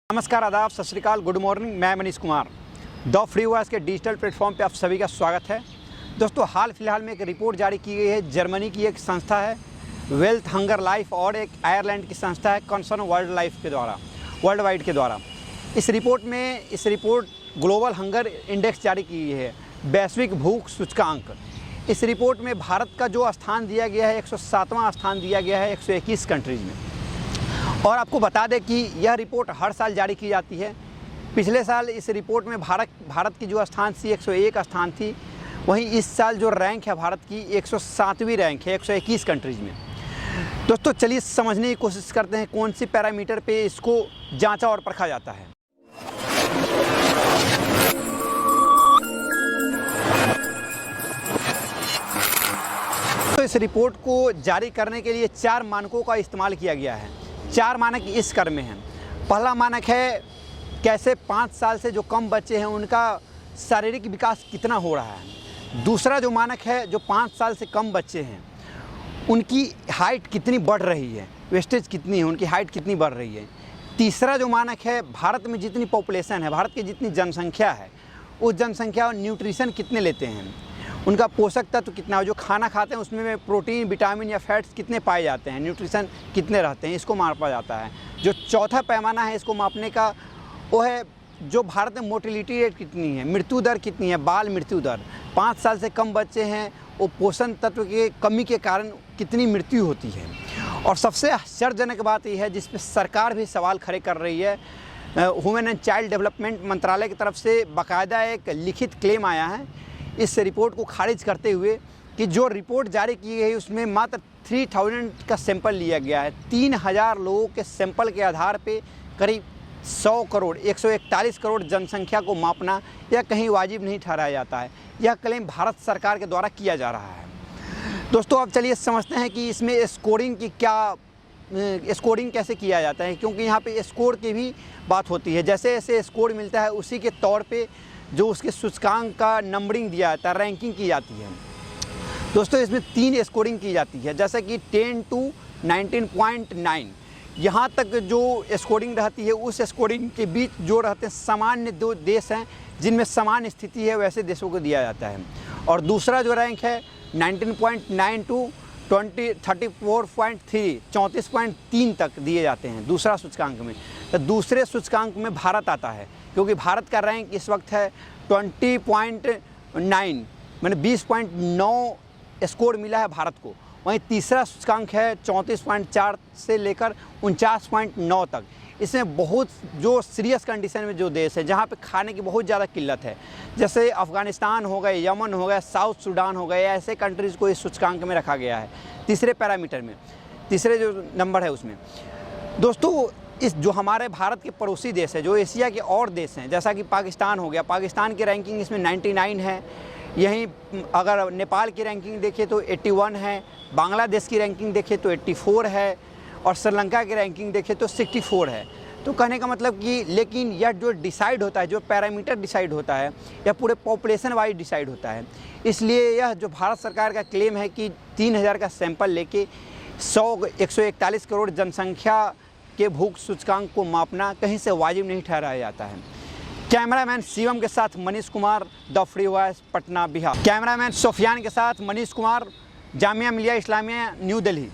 नमस्कार, आदाब, सत श्री अकाल, गुड मॉर्निंग। मैं Manish Kumar the free voice के डिजिटल प्लेटफॉर्म पे आप सभी का स्वागत है। दोस्तों, हाल फिलहाल में एक रिपोर्ट जारी की गई है। जर्मनी की एक संस्था है वेल्थ हंगर लाइफ और एक आयरलैंड की संस्था है कंसर्न वर्ल्ड लाइफ के द्वारा, वर्ल्ड वाइड के द्वारा इस रिपोर्ट ग्लोबल हंगर इंडेक्स जारी की गई है, वैश्विक भूख सूचकांक। इस रिपोर्ट में भारत का जो स्थान दिया गया है 107वां स्थान दिया गया है 121 कंट्रीज़ में। और आपको बता दें कि यह रिपोर्ट हर साल जारी की जाती है। पिछले साल इस रिपोर्ट में भारत की जो स्थान थी 101 स्थान थी, वहीं इस साल जो रैंक है भारत की 107वीं रैंक है 121 कंट्रीज़ में। दोस्तों, चलिए समझने की कोशिश करते हैं कौन सी पैरामीटर पे इसको जांचा और परखा जाता है। तो इस रिपोर्ट को जारी करने के लिए 4 मानकों का इस्तेमाल किया गया है। 4 मानक इस क्रम में हैं। पहला मानक है कैसे 5 साल से जो कम बच्चे हैं उनका शारीरिक विकास कितना हो रहा है। दूसरा जो मानक है, जो 5 साल से कम बच्चे हैं उनकी हाइट कितनी बढ़ रही है, वेस्टेज कितनी है, उनकी हाइट कितनी बढ़ रही है। तीसरा जो मानक है, भारत में जितनी पॉपुलेशन है, भारत की जितनी जनसंख्या है, उस जनसंख्या और न्यूट्रिशन कितने लेते हैं, उनका पोषक तत्व कितना है, जो खाना खाते हैं उसमें प्रोटीन, विटामिन या फैट्स कितने पाए जाते हैं, न्यूट्रिशन कितने रहते हैं, इसको मापा जाता है। जो चौथा पैमाना है इसको मापने का, वो है जो भारत में मोटिलिटी रेट कितनी है, मृत्यु दर कितनी है, बाल मृत्यु दर। 5 साल से कम बच्चे हैं, वो पोषण तत्व के कमी के कारण कितनी मृत्यु होती है। और सबसे आश्चर्यजनक बात यह है, जिस पर सरकार भी सवाल खड़े कर रही है, ह्यूमन एंड चाइल्ड डेवलपमेंट मंत्रालय की तरफ से बाकायदा एक लिखित क्लेम आया है इस रिपोर्ट को खारिज करते हुए कि जो रिपोर्ट जारी की गई उसमें मात्र 3000 का सैंपल लिया गया है। 3000 लोगों के सैंपल के आधार पे करीब 100 करोड़ 141 करोड़ जनसंख्या को मापना यह कहीं वाजिब नहीं ठहराया जाता है। यह क्लेम भारत सरकार के द्वारा किया जा रहा है। दोस्तों, अब चलिए समझते हैं कि इसमें स्कोरिंग कैसे किया जाता है, क्योंकि यहाँ पे स्कोर की भी बात होती है। जैसे जैसे स्कोर मिलता है उसी के तौर पे जो उसके सूचकांक का नंबरिंग दिया जाता है, रैंकिंग की जाती है। दोस्तों, इसमें 3 स्कोरिंग की जाती है, जैसे कि 10 to 19.9 यहाँ तक जो स्कोरिंग रहती है, उस स्कोरिंग के बीच जो रहते हैं सामान्य 2 देश हैं जिनमें समान स्थिति है, वैसे देशों को दिया जाता है। और दूसरा जो रैंक है 19.9 to 34.3 34.3 तक दिए जाते हैं दूसरा सूचकांक में। तो दूसरे सूचकांक में भारत आता है, क्योंकि भारत का रैंक इस वक्त है 20.9, मैंने 20.9 स्कोर मिला है भारत को। वहीं तीसरा सूचकांक है 34.4 से लेकर 49.9 तक। इसमें बहुत जो सीरियस कंडीशन में जो देश है, जहाँ पे खाने की बहुत ज़्यादा किल्लत है, जैसे अफ़गानिस्तान हो गए, यमन हो गया, साउथ सूडान हो गए, ऐसे कंट्रीज़ को इस सूचकांक में रखा गया है तीसरे पैरामीटर में, तीसरे जो नंबर है उसमें। दोस्तों, इस जो हमारे भारत के पड़ोसी देश है, जो एशिया के और देश हैं, जैसा कि पाकिस्तान हो गया, पाकिस्तान की रैंकिंग इसमें 99 है। यहीं अगर नेपाल की रैंकिंग देखें तो 81 है, बांग्लादेश की रैंकिंग देखें तो 84 है, और श्रीलंका की रैंकिंग देखें तो 64 है। तो कहने का मतलब कि लेकिन यह जो डिसाइड होता है, जो पैरामीटर डिसाइड होता है, यह पूरे पॉपुलेशन वाइज डिसाइड होता है। इसलिए यह जो भारत सरकार का क्लेम है कि 3000 का सैंपल लेके 141 करोड़ जनसंख्या के भूख सूचकांक को मापना कहीं से वाजिब नहीं ठहराया जाता है। कैमरामैन शिवम के साथ Manish Kumar, the free voice, Patna, Bihar. Cameraman Sofiyan के साथ मनीष कुमार, जामिया मिलिया इस्लामिया, न्यू दिल्ली।